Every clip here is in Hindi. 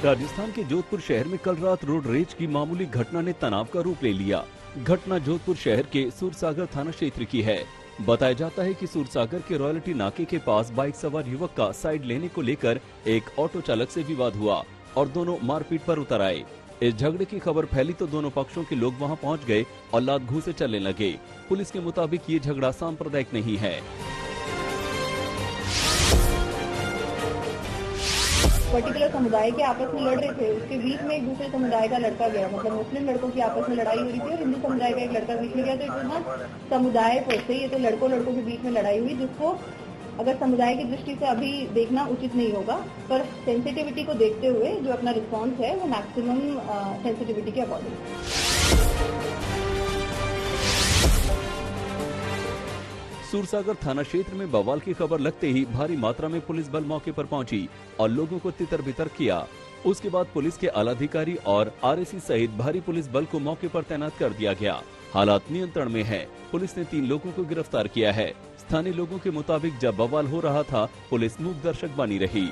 राजस्थान के जोधपुर शहर में कल रात रोड रेज की मामूली घटना ने तनाव का रूप ले लिया। घटना जोधपुर शहर के सूरसागर थाना क्षेत्र की है। बताया जाता है कि सूरसागर के रॉयल्टी नाके के पास बाइक सवार युवक का साइड लेने को लेकर एक ऑटो चालक से विवाद हुआ और दोनों मारपीट पर उतर आए। इस झगड़े की खबर फैली तो दोनों पक्षों के लोग वहां पहुंच गए और लात घूंसे चलने लगे। पुलिस के मुताबिक ये झगड़ा सांप्रदायिक नहीं है। पर्टिकुलर समुदाय के आपस में लड़ रहे थे, उसके बीच में एक दूसरे समुदाय का लड़का गया, मतलब मुस्लिम लड़कों की आपस में लड़ाई हो रही थी और हिंदू समुदाय का एक लड़का बीच में गया। तो इतना समुदाय से ये तो लड़कों के बीच में लड़ाई हुई, जिसको अगर समुदाय की दृष्टि से अभी देखना उचित नहीं होगा, पर सेंसिटिविटी को देखते हुए जो अपना रिस्पॉन्स है वो मैक्सिमम सेंसिटिविटी के अकॉर्डिंग। सूरसागर थाना क्षेत्र में बवाल की खबर लगते ही भारी मात्रा में पुलिस बल मौके पर पहुंची और लोगों को तितर बितर किया। उसके बाद पुलिस के आलाधिकारी और आरएसी सहित भारी पुलिस बल को मौके पर तैनात कर दिया गया। हालात नियंत्रण में है। पुलिस ने 3 लोगों को गिरफ्तार किया है। स्थानीय लोगों के मुताबिक जब बवाल हो रहा था, पुलिस मूक दर्शक बनी रही।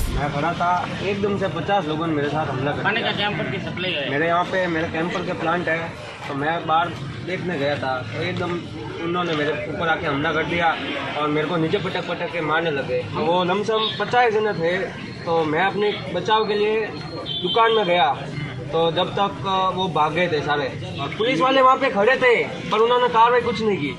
मैं खड़ा था, एकदम से 50 लोगों ने मेरे साथ हमला कर दिया। खाने का कैंपर की सप्लाई है मेरे यहाँ पे मेरे कैंपर के प्लांट है, तो मैं बाहर देखने गया था, तो एकदम उन्होंने मेरे ऊपर आके हमला कर दिया और मेरे को नीचे पटक के मारने लगे। वो लमसम 50 जने थे। तो मैं अपने बचाव के लिए दुकान में गया, तो जब तक वो भाग गए थे सारे और पुलिस वाले वहाँ पे खड़े थे, पर उन्होंने कार्रवाई कुछ नहीं की।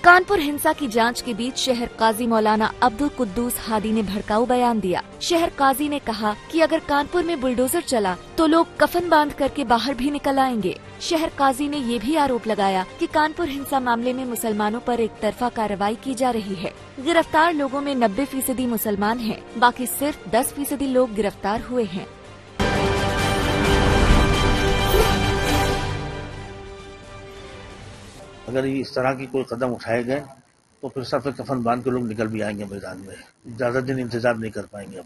कानपुर हिंसा की जांच के बीच शहर काजी मौलाना अब्दुल कुद्दूस हादी ने भड़काऊ बयान दिया। शहर काजी ने कहा कि अगर कानपुर में बुलडोजर चला तो लोग कफन बांध करके बाहर भी निकल आएंगे। शहर काजी ने ये भी आरोप लगाया कि कानपुर हिंसा मामले में मुसलमानों पर एक तरफा कार्रवाई की जा रही है। गिरफ्तार लोगों में 90% मुसलमान हैं, बाकी सिर्फ 10% लोग गिरफ्तार हुए हैं। अगर इस तरह की कोई कदम उठाए गए तो फिर सर पे कफन बांध के लोग निकल भी आएंगे मैदान में। ज्यादा दिन इंतजार नहीं कर पाएंगे। अब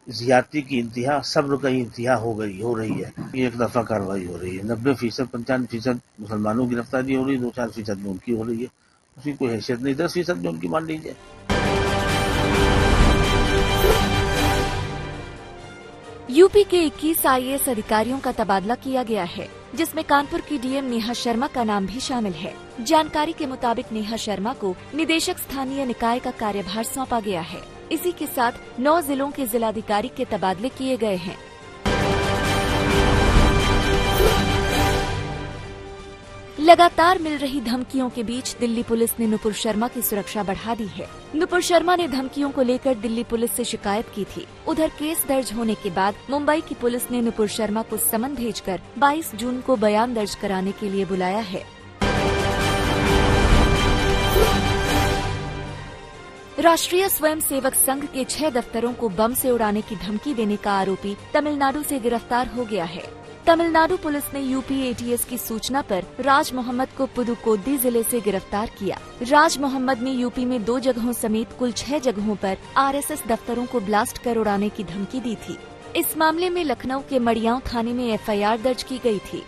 ज्यादती की इंतहा, सब्र का इंतहा हो रही है। ये एक दफा कार्रवाई हो रही है। 90%, 95% मुसलमानों की गिरफ्तारी हो रही है, 2-4% में उनकी हो रही है। उसकी कोई हैसियत नहीं। 10% में उनकी मान लीजिए। यूपी के 21 IAS अधिकारियों का तबादला किया गया है, जिसमें कानपुर की डीएम नेहा शर्मा का नाम भी शामिल है। जानकारी के मुताबिक नेहा शर्मा को निदेशक स्थानीय निकाय का कार्यभार सौंपा गया है। इसी के साथ 9 जिलों के जिलाधिकारी के तबादले किए गए हैं। लगातार मिल रही धमकियों के बीच दिल्ली पुलिस ने नुपुर शर्मा की सुरक्षा बढ़ा दी है। नुपुर शर्मा ने धमकियों को लेकर दिल्ली पुलिस से शिकायत की थी। उधर केस दर्ज होने के बाद मुंबई की पुलिस ने नुपुर शर्मा को समन भेजकर 22 जून को बयान दर्ज कराने के लिए बुलाया है। राष्ट्रीय स्वयंसेवक संघ के 6 दफ्तरों को बम से उड़ाने की धमकी देने का आरोपी तमिलनाडु से गिरफ्तार हो गया है। तमिलनाडु पुलिस ने यूपी ATS की सूचना पर राज मोहम्मद को पुदुकोट्टी जिले से गिरफ्तार किया। राज मोहम्मद ने यूपी में 2 जगहों समेत कुल 6 जगहों पर RSS दफ्तरों को ब्लास्ट कर उड़ाने की धमकी दी थी। इस मामले में लखनऊ के मड़ियाव थाने में FIR दर्ज की गई थी।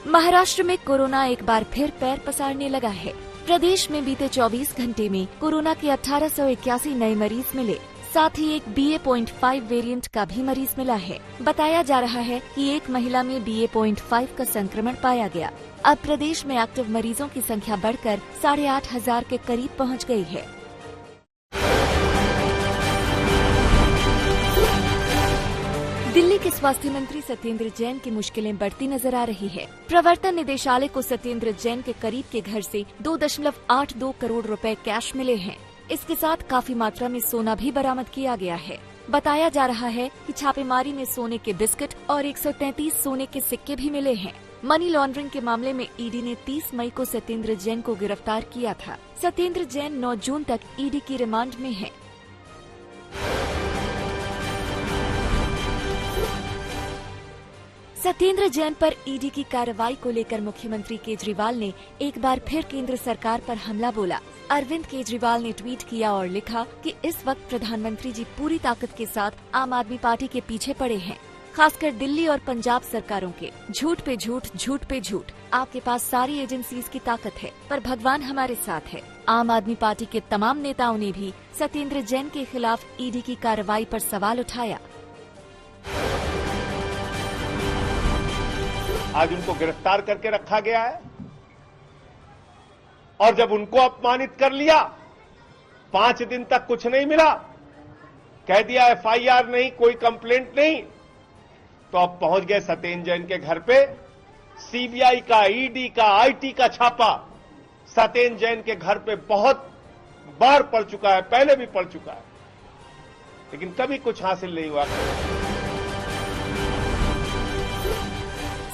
महाराष्ट्र में कोरोना एक बार फिर पैर पसारने लगा है। प्रदेश में बीते 24 घंटे में कोरोना के 1881 नए मरीज मिले। साथ ही एक BA.5 वेरिएंट का भी मरीज मिला है। बताया जा रहा है कि एक महिला में BA.5 का संक्रमण पाया गया। अब प्रदेश में एक्टिव मरीजों की संख्या बढ़कर 8,500 के करीब पहुंच गई है। दिल्ली के स्वास्थ्य मंत्री सत्येंद्र जैन की मुश्किलें बढ़ती नजर आ रही है। प्रवर्तन निदेशालय को सत्येंद्र जैन के करीब के घर से 2.82 करोड़ रुपए कैश मिले हैं। इसके साथ काफी मात्रा में सोना भी बरामद किया गया है। बताया जा रहा है कि छापेमारी में सोने के बिस्किट और 133 सोने के सिक्के भी मिले हैं। मनी लॉन्ड्रिंग के मामले में ईडी ने 30 मई को सत्येंद्र जैन को गिरफ्तार किया था। सत्येंद्र जैन 9 जून तक ईडी की रिमांड में है। सत्येंद्र जैन पर ईडी की कार्रवाई को लेकर मुख्यमंत्री केजरीवाल ने एक बार फिर केंद्र सरकार पर हमला बोला। अरविंद केजरीवाल ने ट्वीट किया और लिखा कि इस वक्त प्रधानमंत्री जी पूरी ताकत के साथ आम आदमी पार्टी के पीछे पड़े हैं। खासकर दिल्ली और पंजाब सरकारों के झूठ पे झूठ, झूठ पे झूठ। आपके पास सारी एजेंसीज की ताकत है, पर भगवान हमारे साथ है। आम आदमी पार्टी के तमाम नेताओं ने भी सत्येंद्र जैन के खिलाफ ईडी की कार्रवाई पर सवाल उठाया। आज उनको गिरफ्तार करके रखा गया है और जब उनको अपमानित कर लिया, 5 दिन तक कुछ नहीं मिला, कह दिया एफआईआर नहीं, कोई कंप्लेंट नहीं, तो अब पहुंच गए सत्येंद्र जैन के घर पे। सीबीआई का, ईडी का, आईटी का छापा सत्येंद्र जैन के घर पे बहुत बार पड़ चुका है, पहले भी पड़ चुका है, लेकिन कभी कुछ हासिल नहीं हुआ।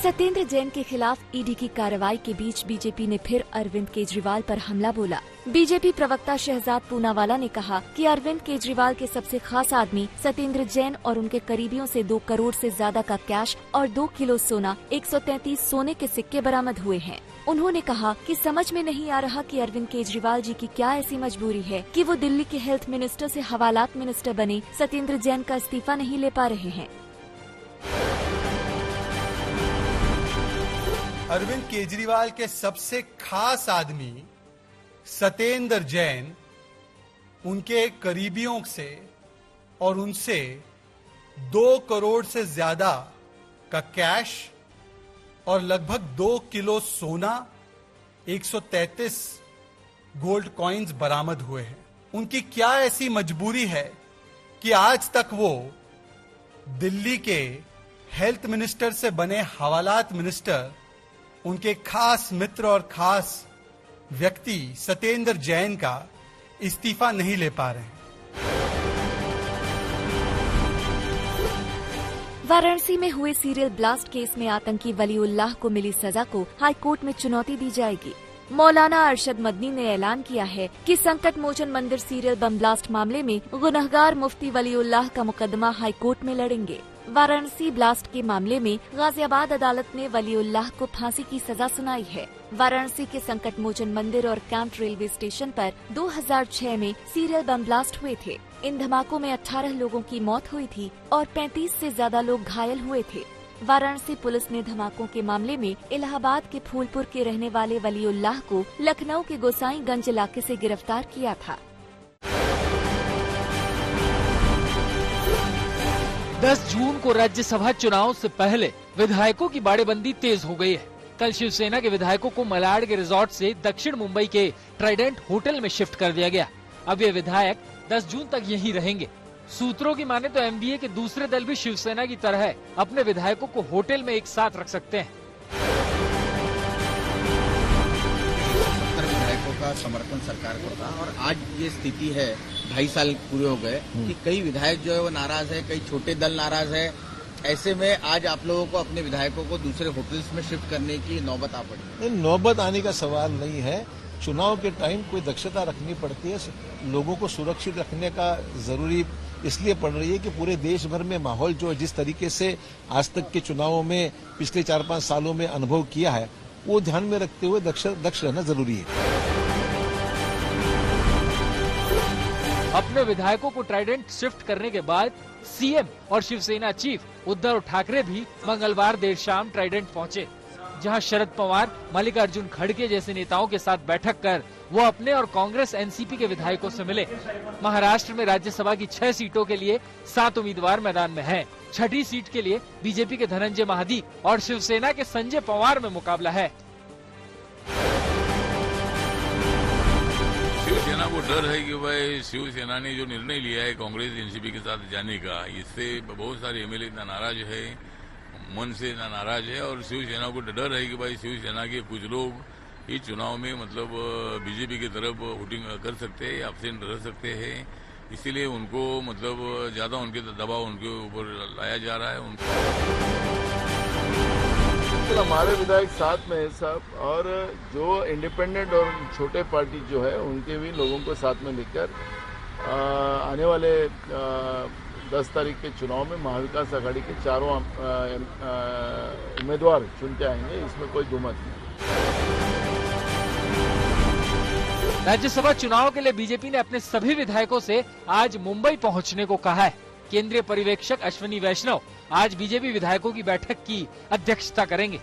सत्येंद्र जैन के खिलाफ ईडी की कार्रवाई के बीच बीजेपी ने फिर अरविंद केजरीवाल पर हमला बोला। बीजेपी प्रवक्ता शहजाद पूनावाला ने कहा कि अरविंद केजरीवाल के सबसे खास आदमी सत्येंद्र जैन और उनके करीबियों से 2 करोड़ से ज्यादा का कैश और 2 किलो सोना, 133 सोने के सिक्के बरामद हुए हैं। उन्होंने कहा कि समझ में नहीं आ रहा कि अरविंद केजरीवाल जी की क्या ऐसी मजबूरी है कि वो दिल्ली के हेल्थ मिनिस्टर से हवालात मिनिस्टर बने, सत्येंद्र जैन का इस्तीफा नहीं ले पा रहे हैं। अरविंद केजरीवाल के सबसे खास आदमी सत्येंद्र जैन उनके करीबियों से और उनसे 2 करोड़ से ज्यादा का कैश और लगभग 2 किलो सोना, 133 गोल्ड कॉइन्स बरामद हुए हैं। उनकी क्या ऐसी मजबूरी है कि आज तक वो दिल्ली के हेल्थ मिनिस्टर से बने हवालात मिनिस्टर, उनके खास मित्र और खास व्यक्ति सत्येंद्र जैन का इस्तीफा नहीं ले पा रहे हैं। वाराणसी में हुए सीरियल ब्लास्ट केस में आतंकी वलीउल्लाह को मिली सजा को हाईकोर्ट में चुनौती दी जाएगी। मौलाना अरशद मदनी ने ऐलान किया है कि संकट मोचन मंदिर सीरियल बम ब्लास्ट मामले में गुनहगार मुफ्ती वलीउल्लाह का मुकदमा हाईकोर्ट में लड़ेंगे। वाराणसी ब्लास्ट के मामले में गाजियाबाद अदालत ने वलीउल्लाह को फांसी की सजा सुनाई है। वाराणसी के संकट मोचन मंदिर और कैंट रेलवे स्टेशन पर 2006 में सीरियल बम ब्लास्ट हुए थे। इन धमाकों में 18 लोगों की मौत हुई थी और 35 से ज्यादा लोग घायल हुए थे। वाराणसी पुलिस ने धमाकों के मामले में इलाहाबाद के फूलपुर के रहने वाले वलीउल्लाह को लखनऊ के गोसाईगंज इलाके से गिरफ्तार किया था। 10 जून को राज्यसभा चुनाव से पहले विधायकों की बाड़ेबंदी तेज हो गई है। कल शिवसेना के विधायकों को मलाड के रिजॉर्ट से दक्षिण मुंबई के ट्राइडेंट होटल में शिफ्ट कर दिया गया। अब ये विधायक 10 जून तक यहीं रहेंगे। सूत्रों की माने तो एमबीए के दूसरे दल भी शिवसेना की तरह अपने विधायकों को होटल में एक साथ रख सकते हैं। 70 विधायकों का समर्थन सरकार को था और आज ये स्थिति है, 2.5 साल पूरे हो गए कि कई विधायक जो है वो नाराज है, कई छोटे दल नाराज है। ऐसे में आज आप लोगों को अपने विधायकों को दूसरे होटल्स में शिफ्ट करने की नौबत आ पड़ी। नौबत आने का सवाल नहीं है। चुनाव के टाइम कोई दक्षता रखनी पड़ती है, लोगों को सुरक्षित रखने का जरूरी इसलिए पड़ रही है कि पूरे देश भर में माहौल जो जिस तरीके से आज तक के चुनावों में पिछले 4-5 सालों में अनुभव किया है, वो ध्यान में रखते हुए दक्ष रहना जरूरी है। अपने विधायकों को ट्राइडेंट शिफ्ट करने के बाद सीएम और शिवसेना चीफ उद्धव ठाकरे भी मंगलवार देर शाम ट्राइडेंट पहुंचे, जहां शरद पवार, मल्लिकार्जुन खड़गे जैसे नेताओं के साथ बैठक कर वो अपने और कांग्रेस एनसीपी के विधायकों से मिले। महाराष्ट्र में राज्यसभा की 6 सीटों के लिए 7 उम्मीदवार मैदान में हैं। 6ठी सीट के लिए बीजेपी के धनंजय महादीप और शिवसेना के संजय पवार में मुकाबला है। शिवसेना को डर है कि भाई शिवसेना ने जो निर्णय लिया है कांग्रेस एनसीपी के साथ जाने का, इससे बहुत सारे एमएलए इतना नाराज है, मन से इतना नाराज है और शिवसेना को डर है कि भाई शिवसेना के कुछ लोग इस चुनाव में मतलब बीजेपी की तरफ वोटिंग कर सकते हैं, एब्सेंट रह सकते हैं, इसीलिए उनको मतलब ज्यादा उनके दबाव उनके ऊपर लाया जा रहा है। हमारे विधायक साथ में है सब, और जो इंडिपेंडेंट और छोटे पार्टी जो है उनके भी लोगों को साथ में लेकर आने वाले 10 तारीख के चुनाव में महाविकास आघाड़ी के चारों उम्मीदवार चुन के आएंगे, इसमें कोई दुमत नहीं। राज्यसभा चुनाव के लिए बीजेपी ने अपने सभी विधायकों से आज मुंबई पहुंचने को कहा है। केंद्रीय पर्यवेक्षक अश्विनी वैष्णव आज बीजेपी विधायकों की बैठक की अध्यक्षता करेंगे।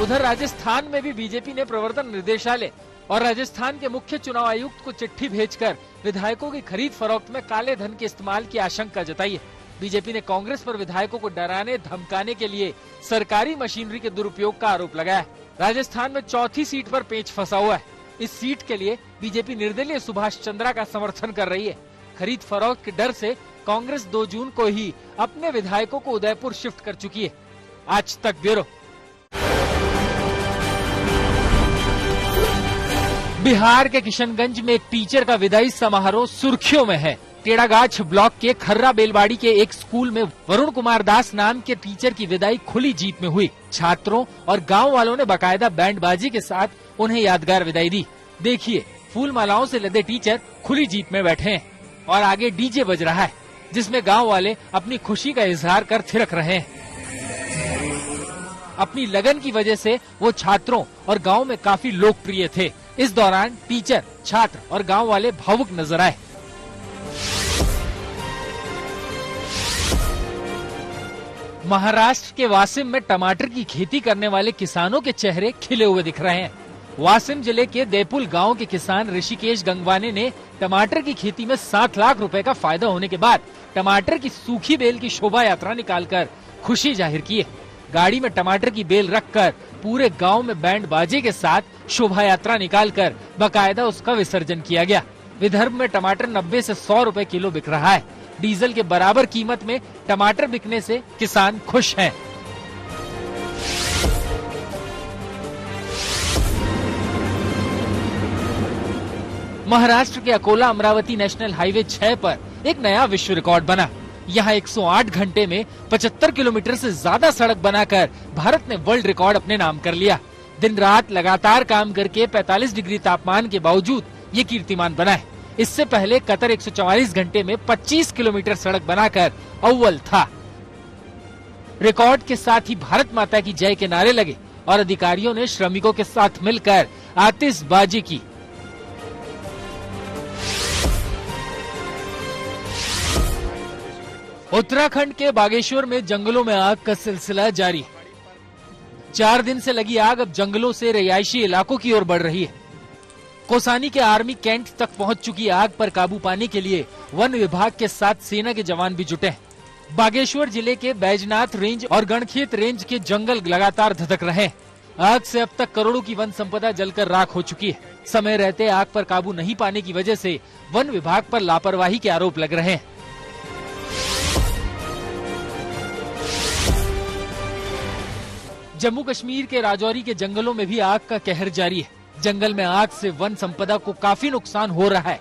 उधर राजस्थान में भी बीजेपी ने प्रवर्तन निदेशालय और राजस्थान के मुख्य चुनाव आयुक्त को चिट्ठी भेजकर विधायकों की खरीद फरोख्त में काले धन के इस्तेमाल की आशंका जताई है। बीजेपी ने कांग्रेस पर विधायकों को डराने धमकाने के लिए सरकारी मशीनरी के दुरुपयोग का आरोप लगाया है। राजस्थान में चौथी सीट पर पेच फंसा हुआ है। इस सीट के लिए बीजेपी निर्दलीय सुभाष चंद्रा का समर्थन कर रही है। खरीद फरोख्त के डर से कांग्रेस 2 जून को ही अपने विधायकों को उदयपुर शिफ्ट कर चुकी है। आज तक ब्यूरो। बिहार के किशनगंज में एक टीचर का विदाई समारोह सुर्खियों में है। टेढ़ागाछ ब्लॉक के खर्रा बेलवाड़ी के एक स्कूल में वरुण कुमार दास नाम के टीचर की विदाई खुली जीप में हुई। छात्रों और गांव वालों ने बाकायदा बैंडबाजी के साथ उन्हें यादगार विदाई दी। देखिए, फूल मालाओं से लदे टीचर खुली जीप में बैठे हैं और आगे डीजे बज रहा है, जिसमें गांव वाले अपनी खुशी का इजहार कर थिरक रहे हैं। अपनी लगन की वजह से वो छात्रों और गांव में काफी लोकप्रिय थे। इस दौरान टीचर, छात्र और गांव वाले भावुक नजर आए। महाराष्ट्र के वासिम में टमाटर की खेती करने वाले किसानों के चेहरे खिले हुए दिख रहे हैं। वासिम जिले के देपुल गांव के किसान ऋषिकेश गंगवाने ने टमाटर की खेती में 7 लाख रुपए का फायदा होने के बाद टमाटर की सूखी बेल की शोभा यात्रा निकालकर खुशी जाहिर की है। गाड़ी में टमाटर की बेल रखकर पूरे गांव में बैंड बाजे के साथ शोभा यात्रा निकालकर बाकायदा उसका विसर्जन किया गया। विदर्भ में टमाटर 90 से 100 रुपए किलो बिक रहा है। डीजल के बराबर कीमत में टमाटर बिकने से किसान खुश हैं। महाराष्ट्र के अकोला अमरावती नेशनल हाईवे 6 पर एक नया विश्व रिकॉर्ड बना। यहाँ 108 घंटे में 75 किलोमीटर से ज्यादा सड़क बनाकर भारत ने वर्ल्ड रिकॉर्ड अपने नाम कर लिया। दिन रात लगातार काम करके 45 डिग्री तापमान के बावजूद ये कीर्तिमान बना है। इससे पहले कतर 144 घंटे में 25 किलोमीटर सड़क बनाकर अव्वल था। रिकॉर्ड के साथ ही भारत माता की जय के नारे लगे और अधिकारियों ने श्रमिकों के साथ मिलकर आतिशबाजी की। उत्तराखंड के बागेश्वर में जंगलों में आग का सिलसिला जारी है। 4 दिन से लगी आग अब जंगलों से रिहायशी इलाकों की ओर बढ़ रही है। कोसानी के आर्मी कैंट तक पहुंच चुकी आग पर काबू पाने के लिए वन विभाग के साथ सेना के जवान भी जुटे हैं। बागेश्वर जिले के बैजनाथ रेंज और गणखेत रेंज के जंगल लगातार धधक रहे हैं। आग से अब तक करोड़ों की वन संपदा जलकर राख हो चुकी है। समय रहते आग पर काबू नहीं पाने की वजह से वन विभाग पर लापरवाही के आरोप लग रहे हैं। जम्मू कश्मीर के राजौरी के जंगलों में भी आग का कहर जारी है। जंगल में आग से वन संपदा को काफी नुकसान हो रहा है।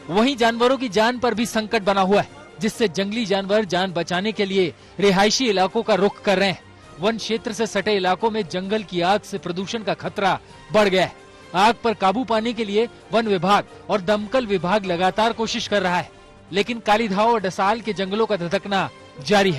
वहीं जानवरों की जान पर भी संकट बना हुआ है, जिससे जंगली जानवर जान बचाने के लिए रिहायशी इलाकों का रुख कर रहे हैं। वन क्षेत्र से सटे इलाकों में जंगल की आग से प्रदूषण का खतरा बढ़ गया है। आग पर काबू पाने के लिए वन विभाग और दमकल विभाग लगातार कोशिश कर रहा है, लेकिन कालीधाव और डसाल के जंगलों का धधकना जारी है।